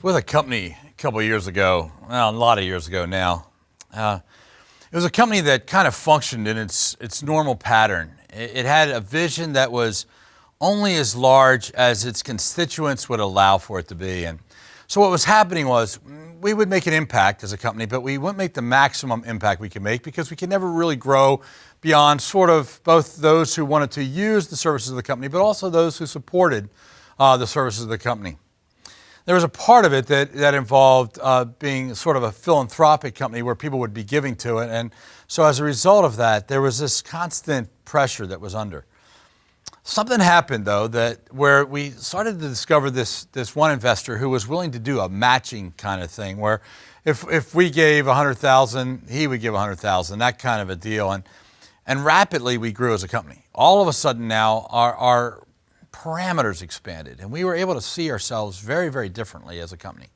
with a company a couple of years ago, well, a lot of years ago now. It was a company that kind of functioned in its normal pattern. It had a vision that was only as large as its constituents would allow for it to be. And so what was happening was we would make an impact as a company, but we wouldn't make the maximum impact we could make because we could never really grow beyond sort of both those who wanted to use the services of the company, but also those who supported the services of the company. There was a part of it that involved being sort of a philanthropic company where people would be giving to it. And so as a result of that, there was this constant pressure that was under. Something happened, though, where we started to discover this one investor who was willing to do a matching kind of thing, where if we gave $100,000, he would give $100,000, that kind of a deal. And rapidly we grew as a company. All of a sudden now our parameters expanded, and we were able to see ourselves very, very differently as a company.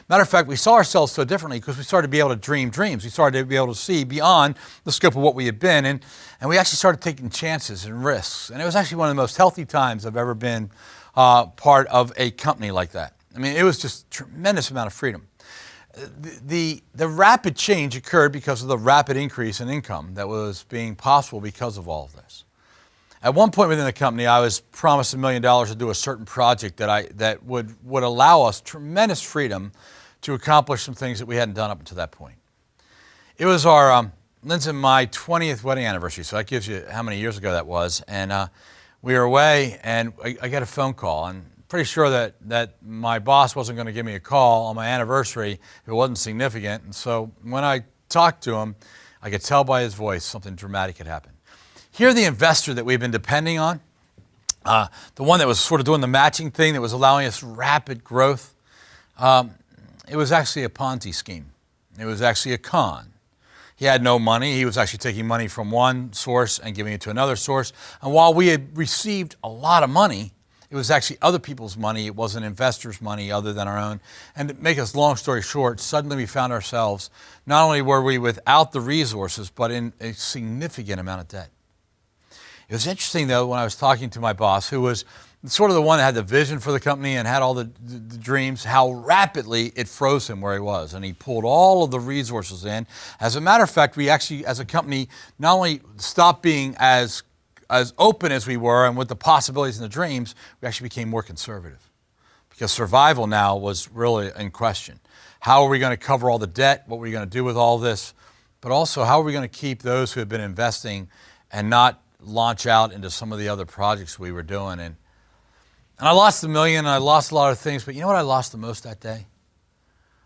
Matter of fact, we saw ourselves so differently because we started to be able to dream dreams. We started to be able to see beyond the scope of what we had been, and we actually started taking chances and risks. And it was actually one of the most healthy times I've ever been part of a company like that. I mean, it was just a tremendous amount of freedom. The rapid change occurred because of the rapid increase in income that was being possible because of all of this. At one point within the company, I was promised $1 million to do a certain project that would allow us tremendous freedom to accomplish some things that we hadn't done up until that point. It was our Lynn's and my 20th wedding anniversary, so that gives you how many years ago that was. And we were away, and I got a phone call, and pretty sure that my boss wasn't going to give me a call on my anniversary if it wasn't significant. And so when I talked to him, I could tell by his voice something dramatic had happened. Here, the investor that we've been depending on, the one that was sort of doing the matching thing that was allowing us rapid growth, it was actually a Ponzi scheme. It was actually a con. He had no money. He was actually taking money from one source and giving it to another source. And while we had received a lot of money, it was actually other people's money. It wasn't investors' money other than our own. And to make us long story short, suddenly we found ourselves, not only were we without the resources, but in a significant amount of debt. It was interesting, though, when I was talking to my boss, who was sort of the one that had the vision for the company and had all the dreams, how rapidly it froze him where he was. And he pulled all of the resources in. As a matter of fact, we actually, as a company, not only stopped being as open as we were and with the possibilities and the dreams, we actually became more conservative. Because survival now was really in question. How are we going to cover all the debt? What were we going to do with all this? But also, how are we going to keep those who have been investing and not launch out into some of the other projects we were doing? And I lost $1 million, and I lost a lot of things, but you know what I lost the most that day?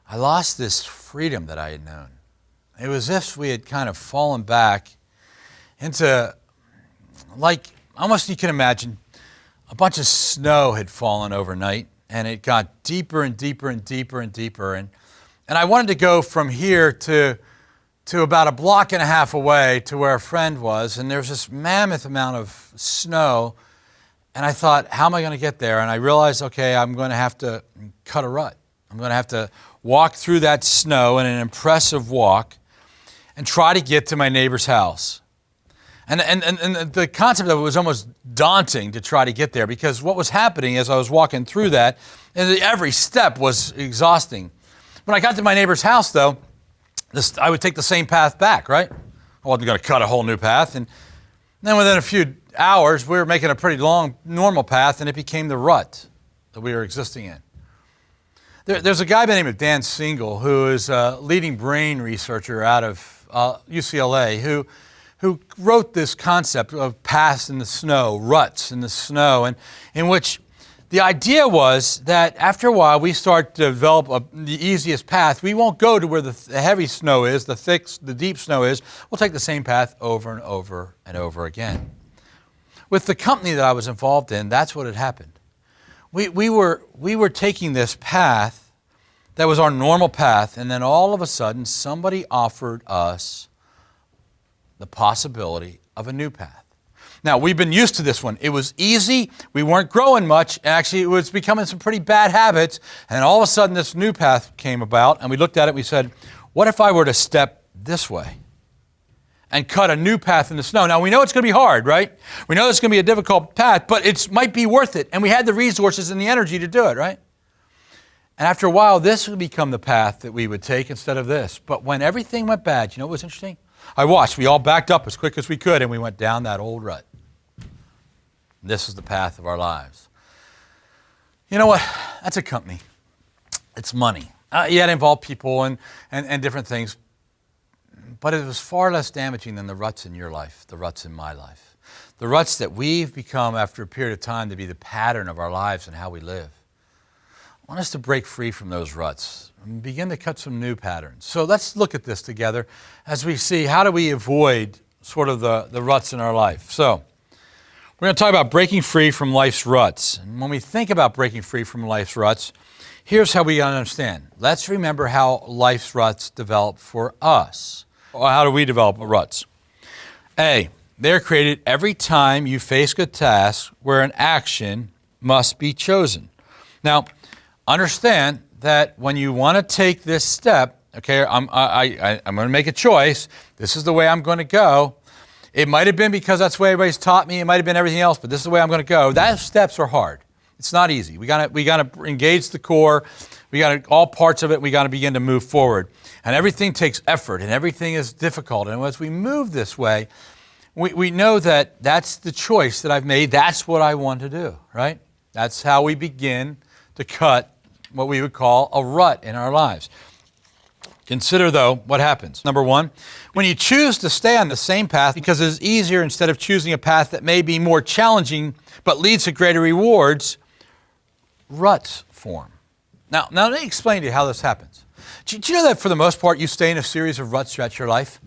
I lost this freedom that I had known. It was as if we had kind of fallen back into, like, almost you can imagine, a bunch of snow had fallen overnight, and it got deeper and deeper and deeper and deeper. And I wanted to go from here to about 1.5 blocks away to where a friend was, and there was this mammoth amount of snow, and I thought, how am I going to get there? And I realized, okay, I'm going to have to cut a rut. I'm going to have to walk through that snow in an impressive walk and try to get to my neighbor's house. And the concept of it was almost daunting to try to get there, because what was happening as I was walking through that, and every step was exhausting. When I got to my neighbor's house, though, I would take the same path back, right? I wasn't going to cut a whole new path. And then within a few hours, we were making a pretty long, normal path, and it became the rut that we were existing in. There's a guy by the name of Dan Singal, who is a leading brain researcher out of UCLA, who wrote this concept of paths in the snow, ruts in the snow, and in which the idea was that after a while, we start to develop the easiest path. We won't go to where the heavy snow is, the deep snow is. We'll take the same path over and over and over again. With the company that I was involved in, that's what had happened. We were taking this path that was our normal path, and then all of a sudden, somebody offered us the possibility of a new path. Now, we've been used to this one. It was easy. We weren't growing much. Actually, it was becoming some pretty bad habits. And all of a sudden, this new path came about, and we looked at it and we said, what if I were to step this way and cut a new path in the snow? Now, we know it's going to be hard, right? We know it's going to be a difficult path, but it might be worth it. And we had the resources and the energy to do it, right? And after a while, this would become the path that we would take instead of this. But when everything went bad, you know what was interesting? I watched. We all backed up as quick as we could, and we went down that old rut. This is the path of our lives. You know what? That's a company. It's money. Yeah, it involved people and different things. But it was far less damaging than the ruts in your life, the ruts in my life. The ruts that we've become after a period of time to be the pattern of our lives and how we live. I want us to break free from those ruts and begin to cut some new patterns. So let's look at this together as we see how do we avoid sort of the ruts in our life. So we're going to talk about breaking free from life's ruts. And when we think about breaking free from life's ruts, here's how we understand. Let's remember how life's ruts develop for us. Or how do we develop ruts? A, they're created every time you face a task where an action must be chosen. Now, understand that when you want to take this step, okay, I'm going to make a choice. This is the way I'm going to go. It might have been because that's the way everybody's taught me. It might have been everything else, but this is the way I'm going to go. Those steps are hard. It's not easy. We got to engage the core. We got all parts of it. We got to begin to move forward. And everything takes effort, and everything is difficult. And as we move this way, we know that that's the choice that I've made. That's what I want to do, right? That's how we begin to cut what we would call a rut in our lives. Consider, though, what happens. Number one, when you choose to stay on the same path because it's easier instead of choosing a path that may be more challenging but leads to greater rewards, ruts form. Now let me explain to you how this happens. Do you know that for the most part, you stay in a series of ruts throughout your life?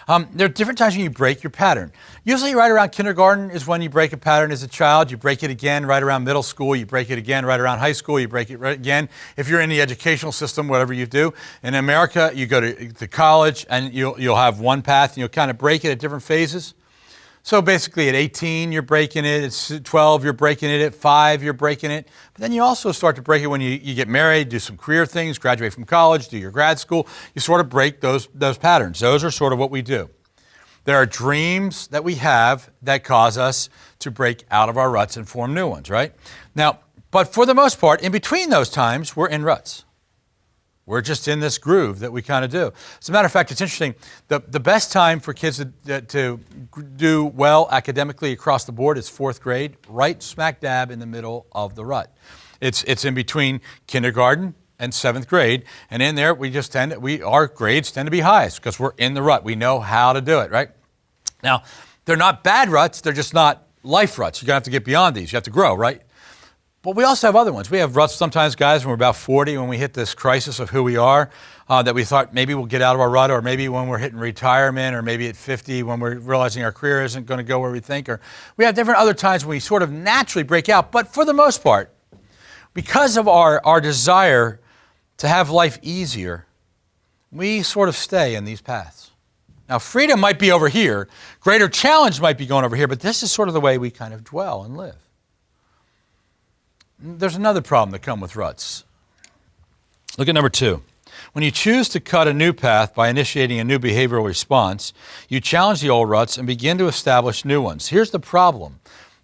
There are different times when you break your pattern. Usually right around kindergarten is when you break a pattern as a child. You break it again right around middle school. You break it again right around high school. You break it right again if you're in the educational system, whatever you do. In America, you go to college and you'll have one path and you'll kind of break it at different phases. So basically at 18, you're breaking it. At 12, you're breaking it. At 5, you're breaking it. But then you also start to break it when you get married, do some career things, graduate from college, do your grad school. You sort of break those patterns. Those are sort of what we do. There are dreams that we have that cause us to break out of our ruts and form new ones, right? Now, but for the most part, in between those times, we're in ruts. We're just in this groove that we kind of do. As a matter of fact, it's interesting. The best time for kids to do well academically across the board is 4th grade, right smack dab in the middle of the rut. It's in between kindergarten and 7th grade, and in there our grades tend to be highest because we're in the rut. We know how to do it, right? Now, they're not bad ruts. They're just not life ruts. You're going to have to get beyond these. You have to grow, right? But we also have other ones. We have ruts sometimes, guys, when we're about 40, when we hit this crisis of who we are, that we thought maybe we'll get out of our rut, or maybe when we're hitting retirement, or maybe at 50 when we're realizing our career isn't going to go where we think. Or we have different other times when we sort of naturally break out. But for the most part, because of our desire to have life easier, we sort of stay in these paths. Now, freedom might be over here. Greater challenge might be going over here. But this is sort of the way we kind of dwell and live. There's another problem that comes with ruts. Look at number 2. When you choose to cut a new path by initiating a new behavioral response, you challenge the old ruts and begin to establish new ones. Here's the problem.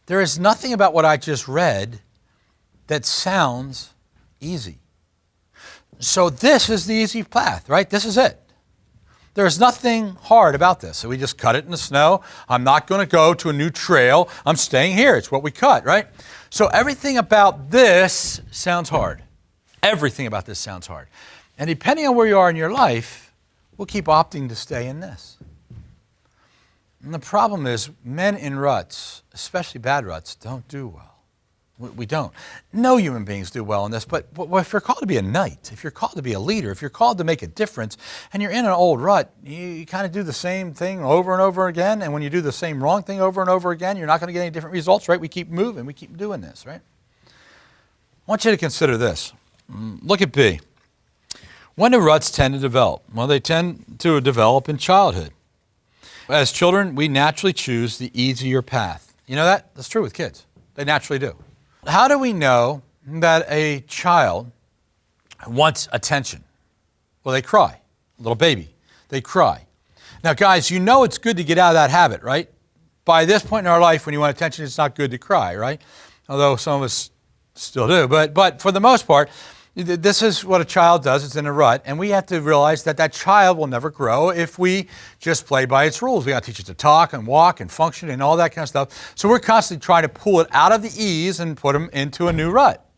There is nothing about what I just read that sounds easy. So this is the easy path, right? This is it. There's nothing hard about this. So we just cut it in the snow. I'm not going to go to a new trail. I'm staying here. It's what we cut, right? So everything about this sounds hard. Everything about this sounds hard. And depending on where you are in your life, we'll keep opting to stay in this. And the problem is men in ruts, especially bad ruts, don't do well. We don't. No human beings do well in this, but if you're called to be a knight, if you're called to be a leader, if you're called to make a difference, and you're in an old rut, you kind of do the same thing over and over again, and when you do the same wrong thing over and over again, you're not going to get any different results, right? We keep moving. We keep doing this, right? I want you to consider this. Look at B. When do ruts tend to develop? Well, they tend to develop in childhood. As children, we naturally choose the easier path. You know that? That's true with kids. They naturally do. How do we know that a child wants attention? Well, they cry. Little baby, they cry. Now, guys, you know it's good to get out of that habit, right? By this point in our life, when you want attention, it's not good to cry, right? Although some of us still do. But for the most part, This is what a child does. It's in a rut, and we have to realize that that child will never grow if we just play by its rules. We got to teach it to talk and walk and function and all that kind of stuff. So we're constantly trying to pull it out of the ease and put them into a new rut.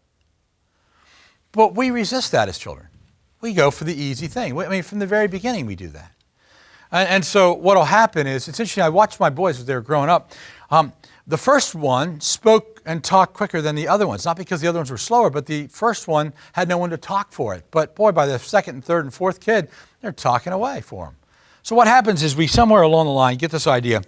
But we resist that as children. We go for the easy thing. I mean, from the very beginning, we do that. And so what will happen is, it's interesting, I watched my boys as they were growing up. The first one spoke and talked quicker than the other ones, not because the other ones were slower, but the first one had no one to talk for it. But boy, by the second and third and fourth kid, they're talking away for them. So what happens is we somewhere along the line get this idea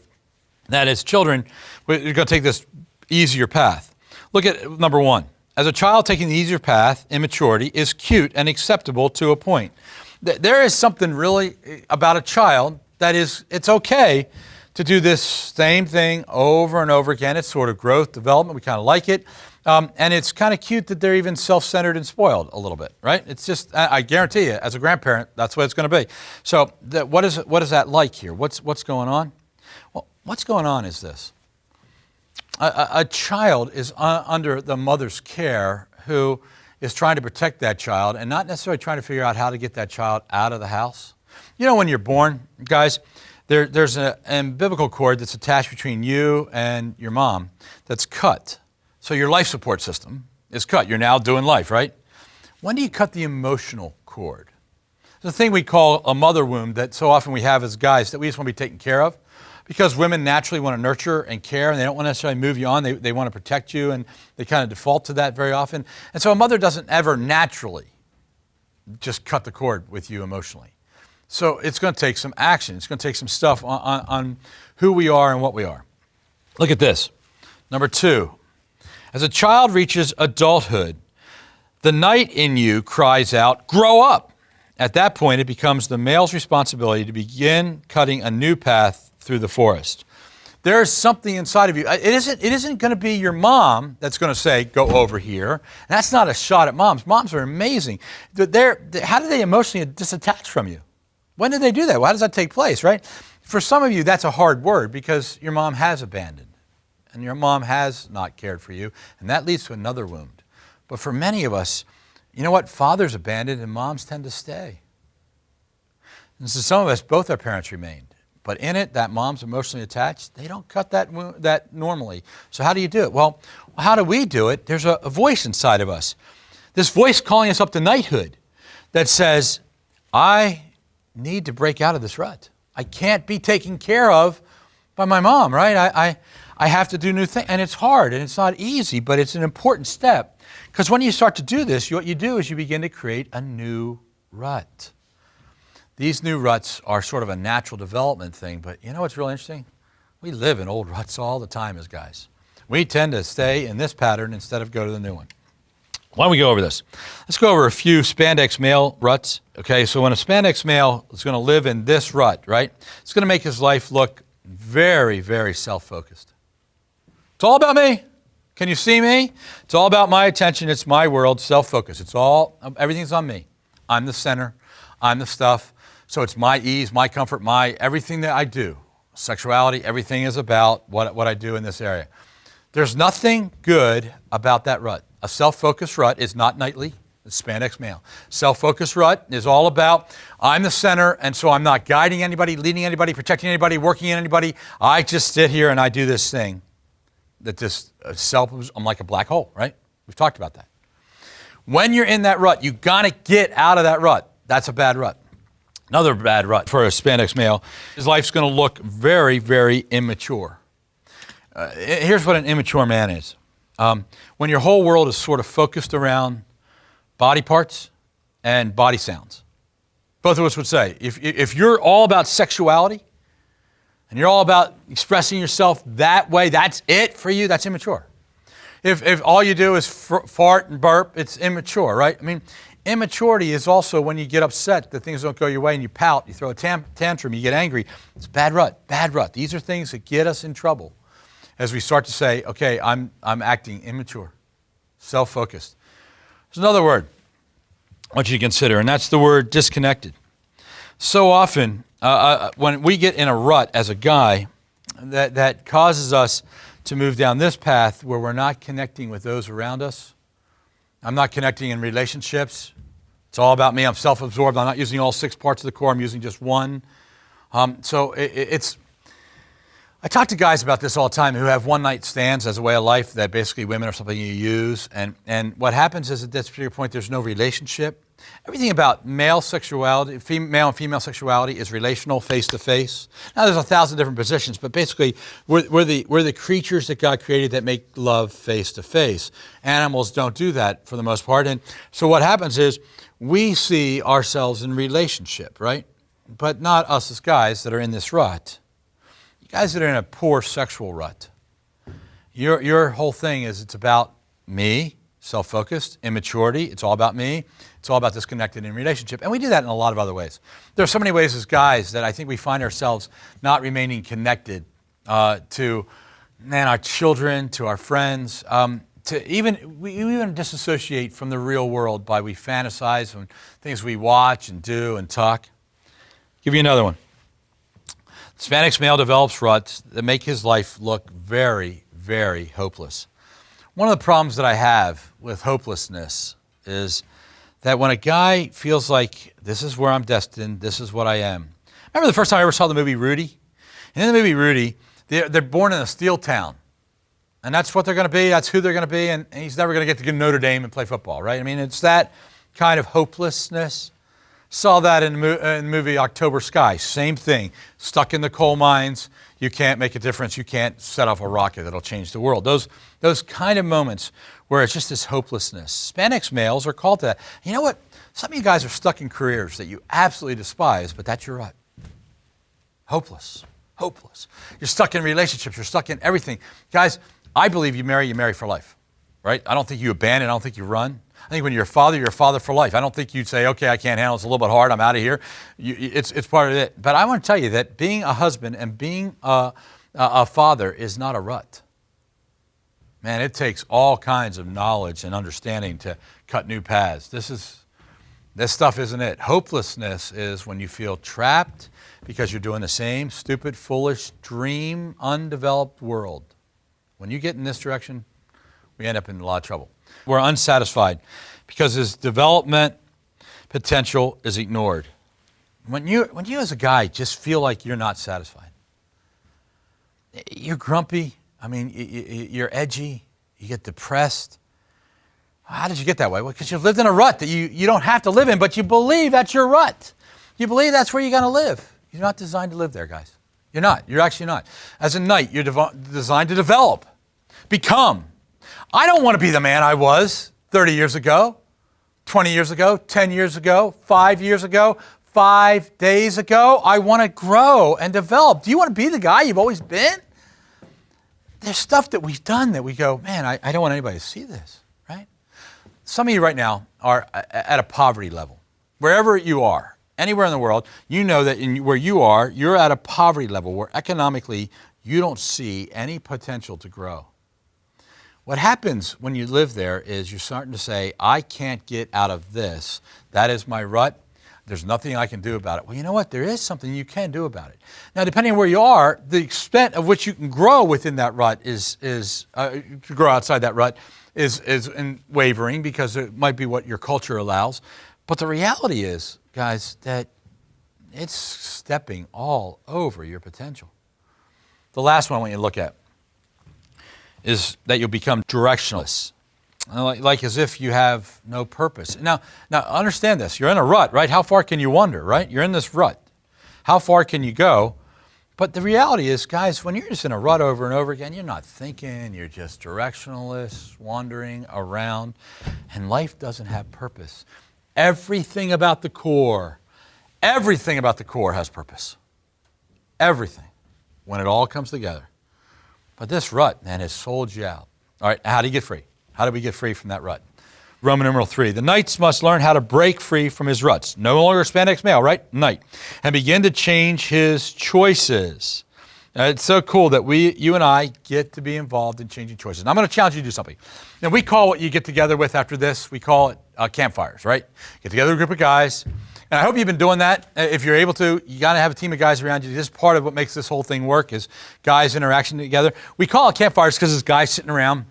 that as children, we're going to take this easier path. Look at number one. As a child, taking the easier path, immaturity, is cute and acceptable to a point. There is something really about a child that is, it's okay to do this same thing over and over again. It's sort of growth, development. We kind of like it. And it's kind of cute that they're even self-centered and spoiled a little bit, right? It's just, I guarantee you, as a grandparent, that's what it's going to be. So what is that like here? What's going on? Well, what's going on is this. A child is under the mother's care who is trying to protect that child and not necessarily trying to figure out how to get that child out of the house. You know, when you're born, guys, there's an umbilical cord that's attached between you and your mom that's cut. So your life support system is cut. You're now doing life, right? When do you cut the emotional cord? There's a thing we call a mother wound that so often we have as guys that we just want to be taken care of, because women naturally want to nurture and care, and they don't want to necessarily move you on. They want to protect you, and they kind of default to that very often. And so a mother doesn't ever naturally just cut the cord with you emotionally. So it's going to take some action. It's going to take some stuff on who we are and what we are. Look at this. Number two, as a child reaches adulthood, the knight in you cries out, "Grow up." At that point, it becomes the male's responsibility to begin cutting a new path through the forest. There is something inside of you. It isn't going to be your mom that's going to say, "Go over here." And that's not a shot at moms. Moms are amazing. How do they emotionally disattach from you? When did they do that? Well, how does that take place, right? For some of you, that's a hard word because your mom has abandoned and your mom has not cared for you, and that leads to another wound. But for many of us, you know what? Fathers abandoned and moms tend to stay. And so some of us, both our parents remained. But in it, that mom's emotionally attached, they don't cut that normally. So how do you do it? Well, how do we do it? There's a voice inside of us. This voice calling us up to knighthood that says, I need to break out of this rut. I can't be taken care of by my mom, right? I have to do new things. And it's hard and it's not easy, but it's an important step. Because when you start to do this, what you do is you begin to create a new rut. These new ruts are sort of a natural development thing, but you know what's really interesting? We live in old ruts all the time as guys. We tend to stay in this pattern instead of go to the new one. Why don't we go over this? Let's go over a few spandex male ruts. Okay, so when a spandex male is going to live in this rut, right, it's going to make his life look very, very self-focused. It's all about me. Can you see me? It's all about my attention. It's my world, self-focused. Everything's on me. I'm the center. I'm the stuff. So it's my ease, my comfort, everything that I do. Sexuality, everything is about what I do in this area. There's nothing good about that rut. A self-focused rut is not knightly. It's spandex male. Self-focused rut is all about, I'm the center, and so I'm not guiding anybody, leading anybody, protecting anybody, working in anybody. I just sit here and I do this thing that just I'm like a black hole, right? We've talked about that. When you're in that rut, you got to get out of that rut. That's a bad rut. Another bad rut for a spandex male, his life's going to look very, very immature. Here's what an immature man is. When your whole world is sort of focused around body parts and body sounds. Both of us would say, if you're all about sexuality and you're all about expressing yourself that way, that's it for you, that's immature. If all you do is fart and burp, it's immature, right? I mean, immaturity is also when you get upset that things don't go your way and you pout, you throw a tantrum, you get angry. It's bad rut, bad rut. These are things that get us in trouble as we start to say, okay, I'm acting immature, self-focused. There's another word I want you to consider, and that's the word disconnected. So often, when we get in a rut as a guy, that causes us to move down this path where we're not connecting with those around us. I'm not connecting in relationships. It's all about me. I'm self-absorbed. I'm not using all 6 parts of the core. I'm using just one. I talk to guys about this all the time who have one-night stands as a way of life, that basically women are something you use. And what happens is at this particular point, there's no relationship. Everything about male sexuality, male and female sexuality is relational, face-to-face. Now, there's 1,000 different positions, but basically, we're the creatures that God created that make love face-to-face. Animals don't do that for the most part. And so what happens is we see ourselves in relationship, right? But not us as guys that are in this rut. You guys that are in a poor sexual rut. Your whole thing is it's about me, self-focused, immaturity. It's all about me. It's all about disconnected in relationship. And we do that in a lot of other ways. There are so many ways as guys that I think we find ourselves not remaining connected to our children, to our friends, we even disassociate from the real world by we fantasize on things we watch and do and talk. Give you another one. Hispanic male develops ruts that make his life look very, very hopeless. One of the problems that I have with hopelessness is that when a guy feels like this is where I'm destined, this is what I am. Remember the first time I ever saw the movie Rudy? And in the movie Rudy, they're born in a steel town. And that's what they're going to be, that's who they're going to be, and he's never going to get to go to Notre Dame and play football, right? I mean, it's that kind of hopelessness. Saw that in the movie October Sky. Same thing. Stuck in the coal mines. You can't make a difference. You can't set off a rocket that'll change the world. Those kind of moments where it's just this hopelessness. Hispanic males are called to that. You know what? Some of you guys are stuck in careers that you absolutely despise, but that's your rut. Hopeless. Hopeless. You're stuck in relationships. You're stuck in everything. Guys, I believe you marry for life, right? I don't think you abandon. I don't think you run. I think when you're a father for life. I don't think you'd say, okay, I can't handle it. It's a little bit hard. I'm out of here. It's part of it. But I want to tell you that being a husband and being a father is not a rut. Man, it takes all kinds of knowledge and understanding to cut new paths. This stuff isn't it. Hopelessness is when you feel trapped because you're doing the same stupid, foolish, dream, undeveloped world. When you get in this direction, we end up in a lot of trouble. We're unsatisfied because his development potential is ignored. When you as a guy just feel like you're not satisfied, you're grumpy, you're edgy, you get depressed. How did you get that way? Well, because you've lived in a rut that you don't have to live in, but you believe that's your rut. You believe that's where you're going to live. You're not designed to live there, guys. You're not. You're actually not. As a knight, you're designed to develop, become. I don't want to be the man I was 30 years ago, 20 years ago, 10 years ago, 5 years ago, 5 days ago. I want to grow and develop. Do you want to be the guy you've always been? There's stuff that we've done that we go, man, I don't want anybody to see this, right? Some of you right now are at a poverty level. Wherever you are, anywhere in the world, you know that where you are, you're at a poverty level where economically you don't see any potential to grow. What happens when you live there is you're starting to say, I can't get out of this. That is my rut. There's nothing I can do about it. Well, you know what? There is something you can do about it. Now, depending on where you are, the extent of which you can grow within that rut to grow outside that rut is wavering because it might be what your culture allows. But the reality is, guys, that it's stepping all over your potential. The last one I want you to look at is that you'll become directionless, like as if you have no purpose. Now understand this. You're in a rut, right? How far can you wander, right? You're in this rut. How far can you go? But the reality is, guys, when you're just in a rut over and over again, you're not thinking, you're just directionless, wandering around, and life doesn't have purpose. Everything about the core has purpose. Everything, when it all comes together. But this rut, man, has sold you out. All right, how do you get free? How do we get free from that rut? Roman numeral 3. The knights must learn how to break free from his ruts. No longer Hispanic male, right? Knight. And begin to change his choices. It's so cool that you and I get to be involved in changing choices. And I'm going to challenge you to do something. Now, we call what you get together with after this, we call it campfires, right? Get together with a group of guys. And I hope you've been doing that. If you're able to, you got to have a team of guys around you. This is part of what makes this whole thing work is guys interaction together. We call it campfires because it's guys sitting around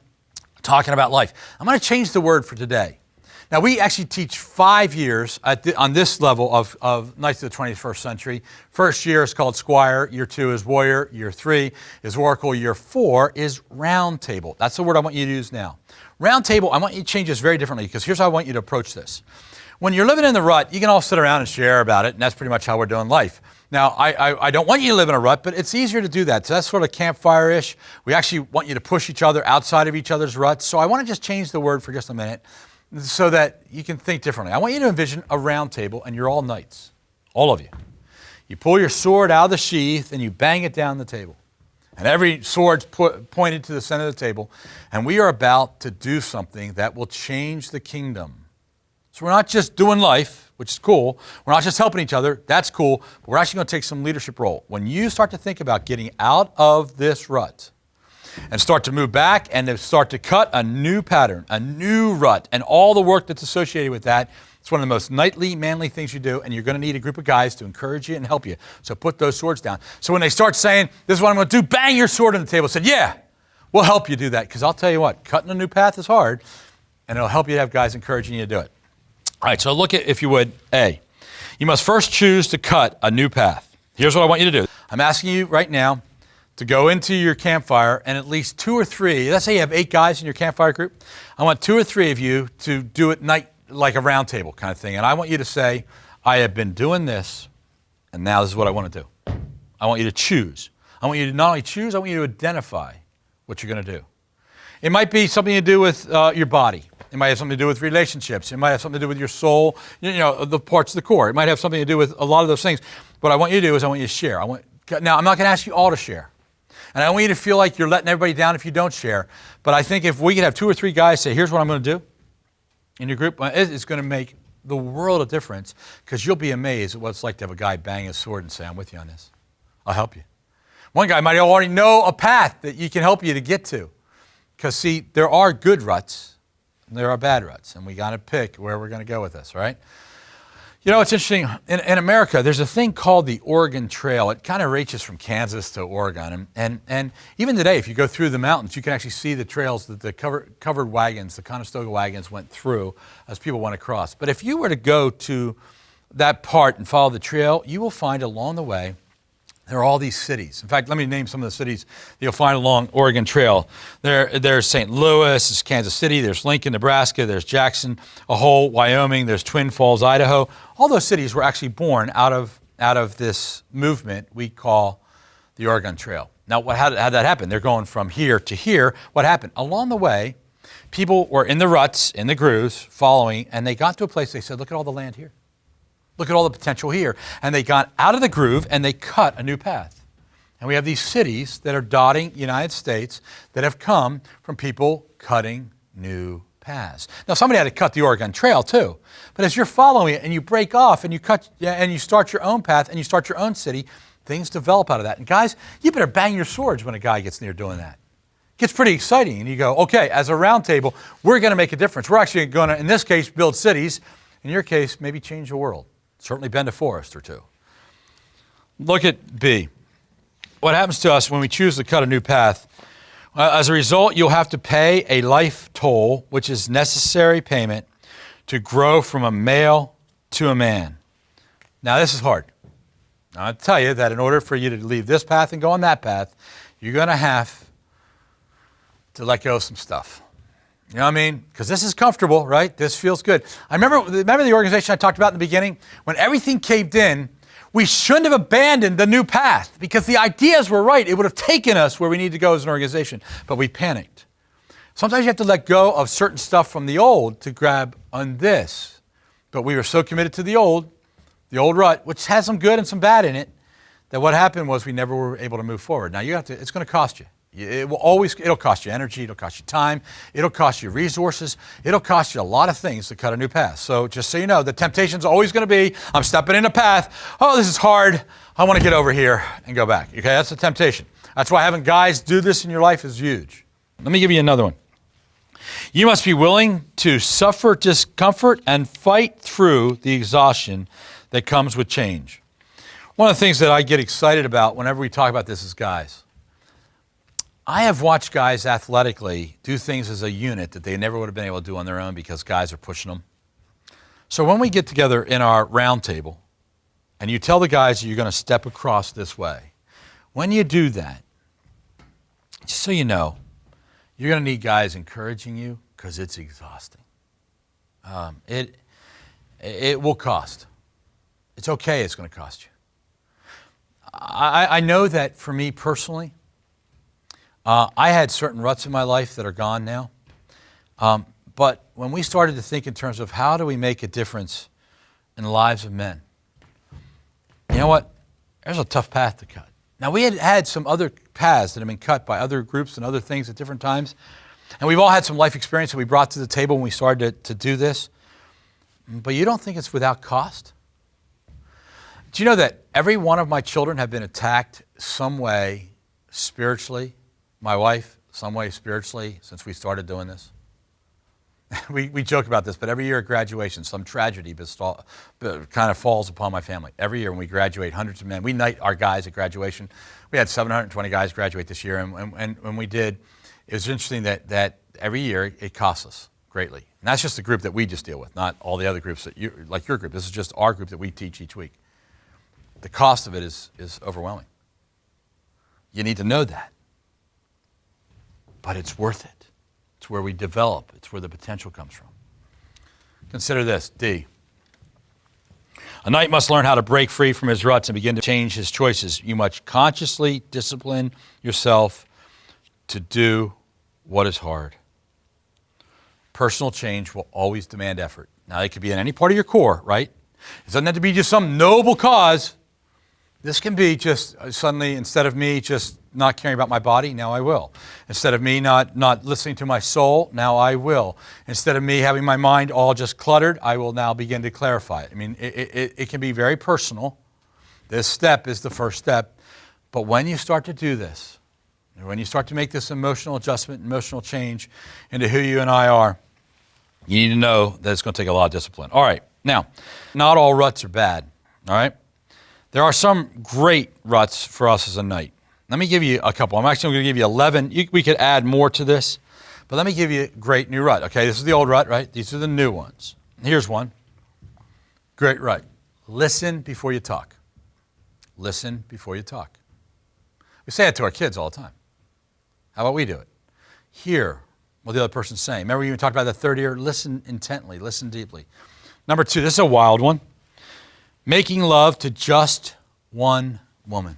talking about life. I'm going to change the word for today. Now, we actually teach 5 years on this level of Knights of the 21st Century. First year is called Squire, year 2 is Warrior, year 3 is Oracle, year 4 is Round Table. That's the word I want you to use now. Round Table, I want you to change this very differently because here's how I want you to approach this. When you're living in the rut, you can all sit around and share about it, and that's pretty much how we're doing life. Now, I don't want you to live in a rut, but it's easier to do that. So that's sort of campfire-ish. We actually want you to push each other outside of each other's ruts. So I want to just change the word for just a minute so that you can think differently. I want you to envision a round table, and you're all knights, all of you. You pull your sword out of the sheath, and you bang it down the table. And every sword's pointed to the center of the table, and we are about to do something that will change the kingdom. So we're not just doing life, which is cool. We're not just helping each other. That's cool. But we're actually going to take some leadership role. When you start to think about getting out of this rut and start to move back and to start to cut a new pattern, a new rut, and all the work that's associated with that, it's one of the most knightly, manly things you do, and you're going to need a group of guys to encourage you and help you. So put those swords down. So when they start saying, this is what I'm going to do, bang your sword on the table. Said, yeah, we'll help you do that. Because I'll tell you what, cutting a new path is hard, and it'll help you to have guys encouraging you to do it. All right, so look at, if you would, A. You must first choose to cut a new path. Here's what I want you to do. I'm asking you right now to go into your campfire and at least 2 or 3, let's say you have 8 guys in your campfire group. I want 2 or 3 of you to do it like a round table kind of thing. And I want you to say, I have been doing this, and now this is what I want to do. I want you to choose. I want you to not only choose, I want you to identify what you're going to do. It might be something to do with your body. It might have something to do with relationships. It might have something to do with your soul, you know, the parts of the core. It might have something to do with a lot of those things. What I want you to do is I want you to share. Now, I'm not going to ask you all to share. And I want you to feel like you're letting everybody down if you don't share. But I think if we could have 2 or 3 guys say, here's what I'm going to do in your group, it's going to make the world of difference because you'll be amazed at what it's like to have a guy bang his sword and say, I'm with you on this. I'll help you. One guy might already know a path that you can help you to get to. Because, see, there are good ruts. There are bad ruts, and we got to pick where we're going to go with this, right? You know, it's interesting. In America, there's a thing called the Oregon Trail. It kind of reaches from Kansas to Oregon. And even today, if you go through the mountains, you can actually see the trails that the covered wagons, the Conestoga wagons went through as people went across. But if you were to go to that part and follow the trail, you will find along the way there are all these cities. In fact, let me name some of the cities that you'll find along Oregon Trail. There's St. Louis, there's Kansas City, there's Lincoln, Nebraska, there's Jackson Hole, Wyoming, there's Twin Falls, Idaho. All those cities were actually born out of this movement we call the Oregon Trail. Now, how did that happen? They're going from here to here. What happened? Along the way, people were in the ruts, in the grooves, following, and they got to a place, they said, look at all the land here. Look at all the potential here. And they got out of the groove and they cut a new path. And we have these cities that are dotting the United States that have come from people cutting new paths. Now, somebody had to cut the Oregon Trail too. But as you're following it and you break off and you cut and you start your own path and you start your own city, things develop out of that. And guys, you better bang your swords when a guy gets near doing that. It gets pretty exciting. And you go, okay, as a round table, we're going to make a difference. We're actually going to, in this case, build cities. In your case, maybe change the world. Certainly bend a forest or two. Look at B. What happens to us when we choose to cut a new path? As a result, you'll have to pay a life toll, which is necessary payment to grow from a male to a man. Now, this is hard. I'll tell you that in order for you to leave this path and go on that path, you're going to have to let go of some stuff. You know what I mean? Because this is comfortable, right? This feels good. I remember the organization I talked about in the beginning? When everything caved in, we shouldn't have abandoned the new path because the ideas were right. It would have taken us where we need to go as an organization, but we panicked. Sometimes you have to let go of certain stuff from the old to grab on this. But we were so committed to the old rut, which has some good and some bad in it, that what happened was we never were able to move forward. Now, it's going to cost you. It'll cost you energy, it'll cost you time, it'll cost you resources, it'll cost you a lot of things to cut a new path. So just so you know, the temptation's always going to be, I'm stepping in a path, oh, this is hard, I want to get over here and go back. Okay, that's the temptation. That's why having guys do this in your life is huge. Let me give you another one. You must be willing to suffer discomfort and fight through the exhaustion that comes with change. One of the things that I get excited about whenever we talk about this is guys. I have watched guys athletically do things as a unit that they never would have been able to do on their own because guys are pushing them. So when we get together in our round table, and you tell the guys you're going to step across this way, when you do that, just so you know, you're going to need guys encouraging you because it's exhausting. It will cost. It's okay, it's going to cost you. I know that for me personally, I had certain ruts in my life that are gone now. But when we started to think in terms of how do we make a difference in the lives of men, you know what? There's a tough path to cut. Now, we had some other paths that have been cut by other groups and other things at different times. And we've all had some life experience that we brought to the table when we started to do this. But you don't think it's without cost? Do you know that every one of my children have been attacked some way spiritually? My wife, some way spiritually, since we started doing this. We joke about this, but every year at graduation, some tragedy kind of falls upon my family. Every year when we graduate, hundreds of men, we knight our guys at graduation. We had 720 guys graduate this year, and when we did, it was interesting that every year it costs us greatly. And that's just the group that we just deal with, not all the other groups like your group. This is just our group that we teach each week. The cost of it is overwhelming. You need to know that. But it's worth it. It's where we develop. It's where the potential comes from. Consider this, D. A knight must learn how to break free from his ruts and begin to change his choices. You must consciously discipline yourself to do what is hard. Personal change will always demand effort. Now, it could be in any part of your core, right? It doesn't have to be just some noble cause. This can be just suddenly, instead of me just not caring about my body, now I will. Instead of me not listening to my soul, now I will. Instead of me having my mind all just cluttered, I will now begin to clarify it. I mean, it can be very personal. This step is the first step. But when you start to do this, when you start to make this emotional adjustment, emotional change into who you and I are, you need to know that it's going to take a lot of discipline. All right. Now, not all ruts are bad. All right. There are some great ruts for us as a knight. Let me give you a couple. I'm actually going to give you 11. We could add more to this, but let me give you a great new rut. Okay, this is the old rut, right? These are the new ones. Here's one. Great rut. Listen before you talk. Listen before you talk. We say it to our kids all the time. How about we do it? Hear what the other person's saying. Remember we even talked about the third ear? Listen intently. Listen deeply. Number 2, this is a wild one. Making love to just one woman.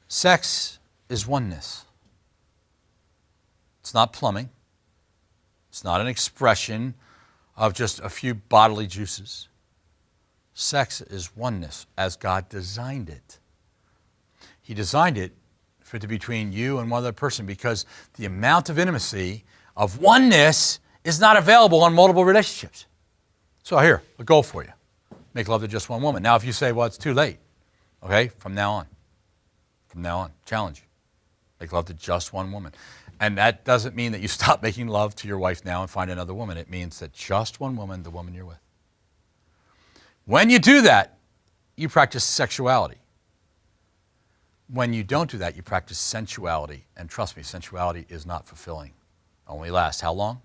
Sex is oneness. It's not plumbing. It's not an expression of just a few bodily juices. Sex is oneness as God designed it. He designed it for it to be between you and one other person because the amount of intimacy of oneness is not available on multiple relationships. So here, a goal for you. Make love to just one woman. Now, if you say, well, it's too late, okay, from now on, challenge. Make love to just one woman. And that doesn't mean that you stop making love to your wife now and find another woman. It means that just one woman, the woman you're with. When you do that, you practice sexuality. When you don't do that, you practice sensuality. And trust me, sensuality is not fulfilling. Only lasts how long?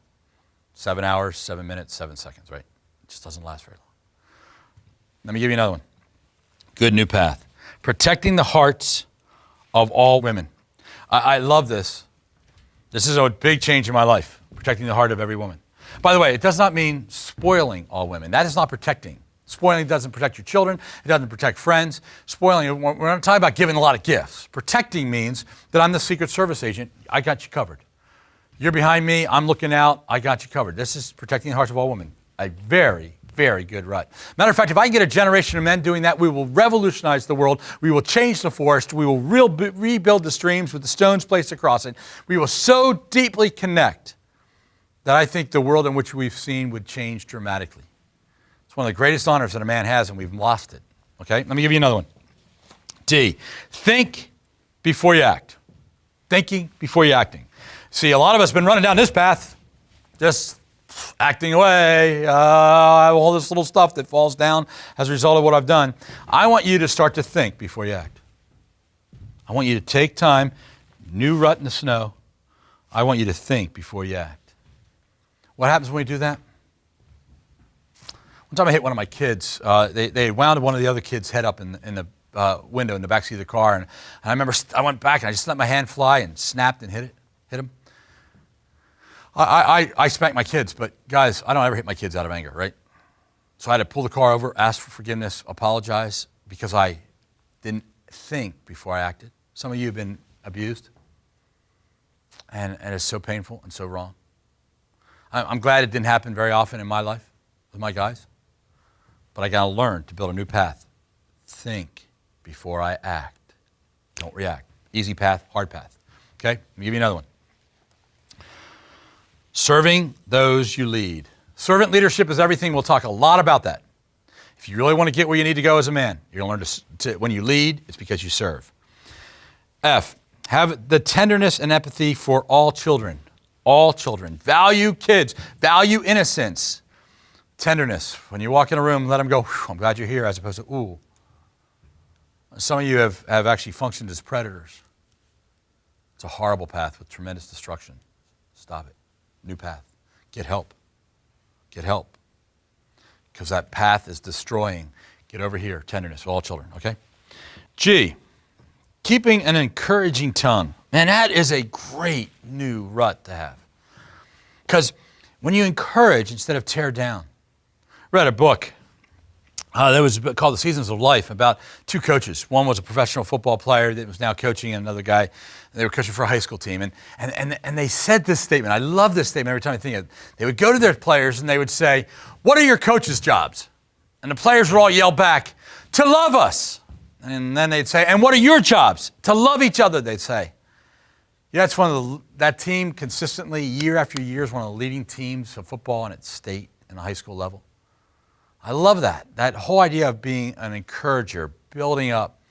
7 hours, 7 minutes, 7 seconds, right? It just doesn't last very long. Let me give you another one. Good new path. Protecting the hearts of all women. I love this. This is a big change in my life, protecting the heart of every woman. By the way, it does not mean spoiling all women. That is not protecting. Spoiling doesn't protect your children. It doesn't protect friends. Spoiling, we're not talking about giving a lot of gifts. Protecting means that I'm the Secret Service agent. I got you covered. You're behind me, I'm looking out, I got you covered. This is protecting the hearts of all women. A very, very good rut. Matter of fact, if I can get a generation of men doing that, we will revolutionize the world. We will change the forest. We will rebuild the streams with the stones placed across it. We will so deeply connect that I think the world in which we've seen would change dramatically. It's one of the greatest honors that a man has, and we've lost it. Okay, let me give you another one. D, think before you act. Thinking before you're acting. See, a lot of us have been running down this path, just acting away, all this little stuff that falls down as a result of what I've done. I want you to start to think before you act. I want you to take time, new rut in the snow. I want you to think before you act. What happens when we do that? One time I hit one of my kids. They wound one of the other kids' head up in the window in the backseat of the car. And I remember I went back and I just let my hand fly and snapped and hit him. I spank my kids, but guys, I don't ever hit my kids out of anger, right? So I had to pull the car over, ask for forgiveness, apologize, because I didn't think before I acted. Some of you have been abused, and it's so painful and so wrong. I'm glad it didn't happen very often in my life with my guys, but I got to learn to build a new path. Think before I act. Don't react. Easy path, hard path. Okay? Let me give you another one. Serving those you lead. Servant leadership is everything. We'll talk a lot about that. If you really want to get where you need to go as a man, you're going to learn when you lead, it's because you serve. F, have the tenderness and empathy for all children. All children. Value kids. Value innocence. Tenderness. When you walk in a room, let them go, I'm glad you're here, as opposed to, ooh. Some of you have actually functioned as predators. It's a horrible path with tremendous destruction. Stop it. New path. Get help. Get help. Because that path is destroying. Get over here. Tenderness for all children, okay? G, keeping an encouraging tongue. Man, that is a great new rut to have. Because when you encourage instead of tear down. I read a book that was called The Seasons of Life about two coaches. One was a professional football player that was now coaching another guy. They were coaching for a high school team. And they said this statement. I love this statement every time I think of it. They would go to their players and they would say, what are your coaches' jobs? And the players would all yell back, to love us. And then they'd say, and what are your jobs? To love each other, they'd say. Yeah, it's that team consistently, year after year, is one of the leading teams of football on its state and the high school level. I love that whole idea of being an encourager, building up.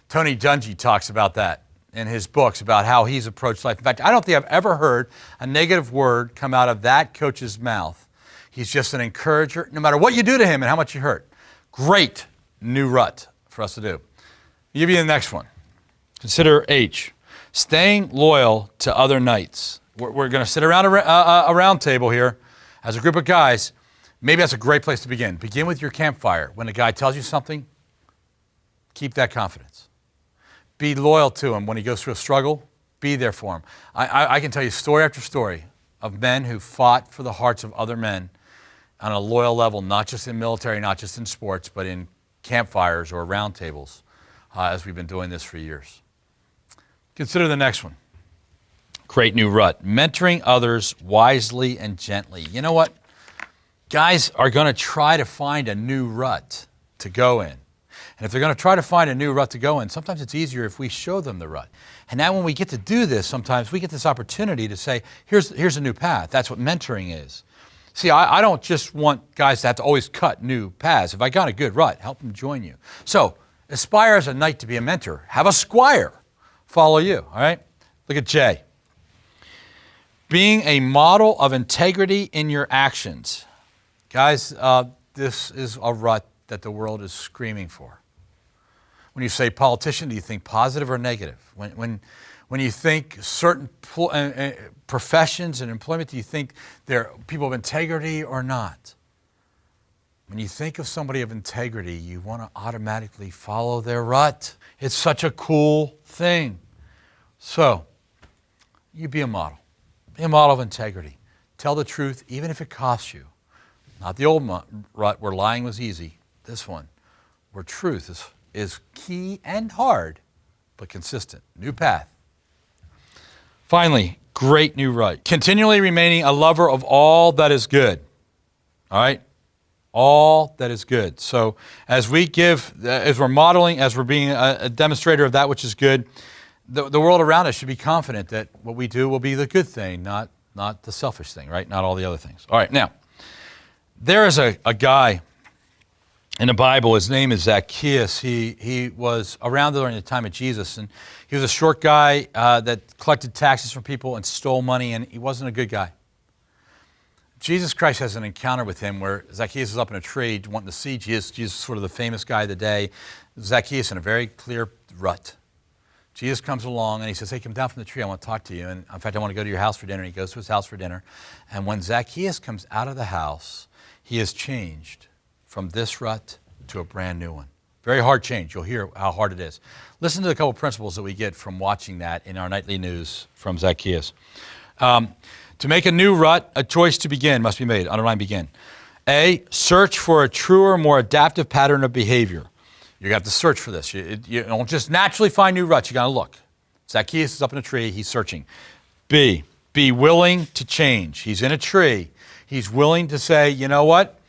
Tony Dungy talks about that in his books, about how he's approached life. In fact, I don't think I've ever heard a negative word come out of that coach's mouth. He's just an encourager, no matter what you do to him and how much you hurt. Great new rut for us to do. I'll give you the next one. Consider H, staying loyal to other knights. We're going to sit around a round table here as a group of guys. Maybe that's a great place to begin. Begin with your campfire. When a guy tells you something, keep that confidence. Be loyal to him. When he goes through a struggle, be there for him. I can tell you story after story of men who fought for the hearts of other men on a loyal level, not just in military, not just in sports, but in campfires or round tables, as we've been doing this for years. Consider the next one. Great new rut. Mentoring others wisely and gently. You know what? Guys are going to try to find a new rut to go in. And if they're going to try to find a new rut to go in, sometimes it's easier if we show them the rut. And now when we get to do this, sometimes we get this opportunity to say, here's a new path. That's what mentoring is. See, I don't just want guys to have to always cut new paths. If I got a good rut, help them join you. So aspire as a knight to be a mentor. Have a squire follow you, all right? Look at J. Being a model of integrity in your actions. Guys, this is a rut that the world is screaming for. When you say politician, do you think positive or negative? When you think certain professions and employment, do you think they're people of integrity or not? When you think of somebody of integrity, you want to automatically follow their rut. It's such a cool thing. So, you be a model. Be a model of integrity. Tell the truth, even if it costs you. Not the old rut where lying was easy. This one, where truth is key and hard, but consistent. New path. Finally, great new rut. Continually remaining a lover of all that is good. All right? All that is good. So as we give, as we're modeling, as we're being a demonstrator of that which is good, the world around us should be confident that what we do will be the good thing, not the selfish thing, right? Not all the other things. All right, now, there is a guy in the Bible. His name is Zacchaeus. He was around during the time of Jesus, and he was a short guy that collected taxes from people and stole money, and he wasn't a good guy. Jesus Christ has an encounter with him where Zacchaeus is up in a tree wanting to see Jesus. Jesus is sort of the famous guy of the day. Zacchaeus in a very clear rut. Jesus comes along and he says, hey, come down from the tree. I want to talk to you. And in fact, I want to go to your house for dinner. And he goes to his house for dinner. And when Zacchaeus comes out of the house, he is changed from this rut to a brand new one. Very hard change. You'll hear how hard it is. Listen to a couple principles that we get from watching that in our nightly news from Zacchaeus. To make a new rut, a choice to begin must be made. Underline begin. A, search for a truer, more adaptive pattern of behavior. You have to search for this. You don't just naturally find new ruts. You got to look. Zacchaeus is up in a tree. He's searching. B, be willing to change. He's in a tree. He's willing to say, you know what?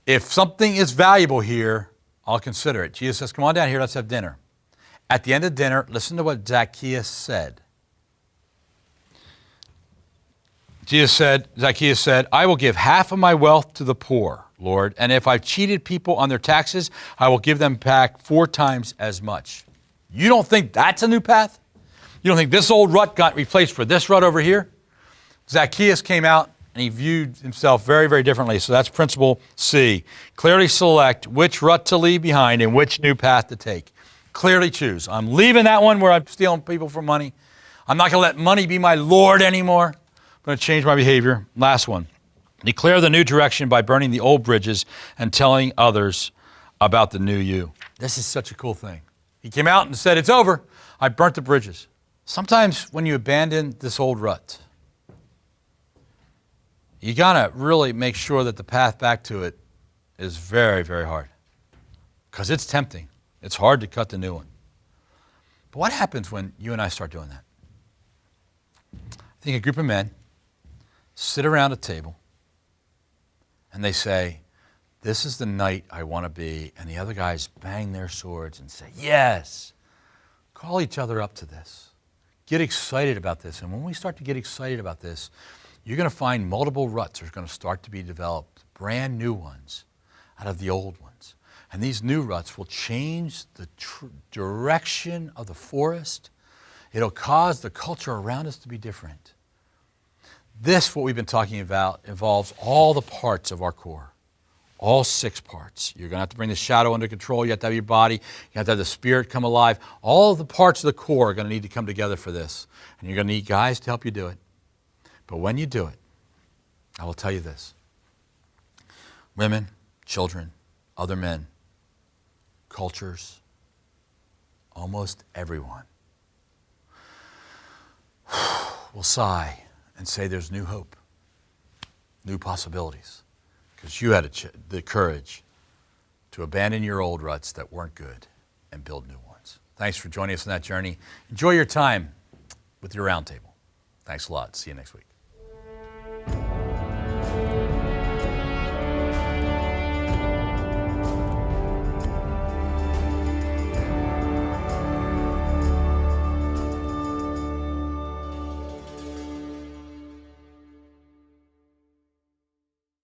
If something is valuable here, I'll consider it. Jesus says, come on down here. Let's have dinner. At the end of dinner, listen to what Zacchaeus said. Zacchaeus said, I will give half of my wealth to the poor, Lord, and if I've cheated people on their taxes, I will give them back 4 times as much. You don't think that's a new path? You don't think this old rut got replaced for this rut over here? Zacchaeus came out and he viewed himself very, very differently. So that's principle C. Clearly select which rut to leave behind and which new path to take. Clearly choose. I'm leaving that one where I'm stealing people for money. I'm not going to let money be my Lord anymore. I'm going to change my behavior. Last one. Declare the new direction by burning the old bridges and telling others about the new you. This is such a cool thing. He came out and said, it's over. I burnt the bridges. Sometimes when you abandon this old rut, you got to really make sure that the path back to it is very, very hard. Because it's tempting. It's hard to cut the new one. But what happens when you and I start doing that? I think a group of men sit around a table and they say, this is the knight I want to be. And the other guys bang their swords and say, yes. Call each other up to this. Get excited about this. And when we start to get excited about this, you're going to find multiple ruts are going to start to be developed, brand new ones out of the old ones. And these new ruts will change the direction of the forest. It'll cause the culture around us to be different. This, what we've been talking about, involves all the parts of our core, all 6 parts. You're going to have to bring the shadow under control. You have to have your body. You have to have the spirit come alive. All of the parts of the core are going to need to come together for this. And you're going to need guys to help you do it. But when you do it, I will tell you this. Women, children, other men, cultures, almost everyone will sigh and say there's new hope, new possibilities, because you had the courage to abandon your old ruts that weren't good and build new ones. Thanks for joining us on that journey. Enjoy your time with your roundtable. Thanks a lot. See you next week.